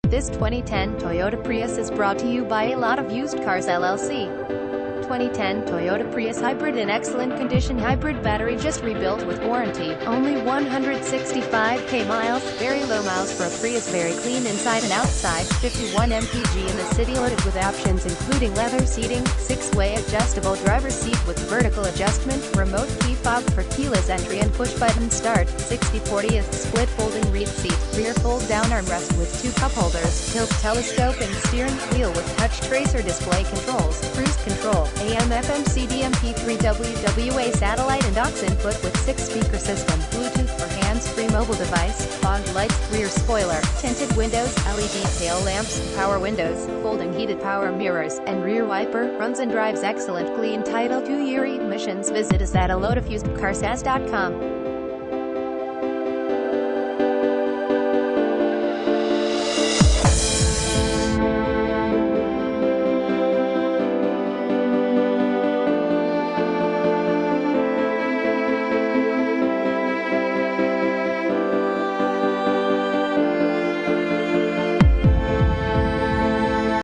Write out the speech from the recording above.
This 2010 Toyota Prius is brought to you by A Lot of Used Cars LLC. 2010 Toyota Prius Hybrid in excellent condition. Hybrid battery just rebuilt with warranty. Only 165k miles. Very low miles for a Prius. Very clean inside and outside. 51 mpg in the city. Loaded with options including leather seating, 6-way adjustable driver's seat with vertical adjustment, remote key fob for keyless entry and push-button start, 60/40 split folding rear seat, rear fold-down armrest with 2 cup holders, tilt telescoping steering wheel with touch tracer display controls, cruise control, AM/FM CD MP3 WWA satellite and aux input with 6-speaker system, Bluetooth for hands-free mobile device, fog lights, rear spoiler, tinted windows, LED tail lamps, power windows, folding heated power mirrors, and rear wiper. Runs and drives excellent. Clean title. 2-year emissions. Visit us at alotofusedcarsas.com.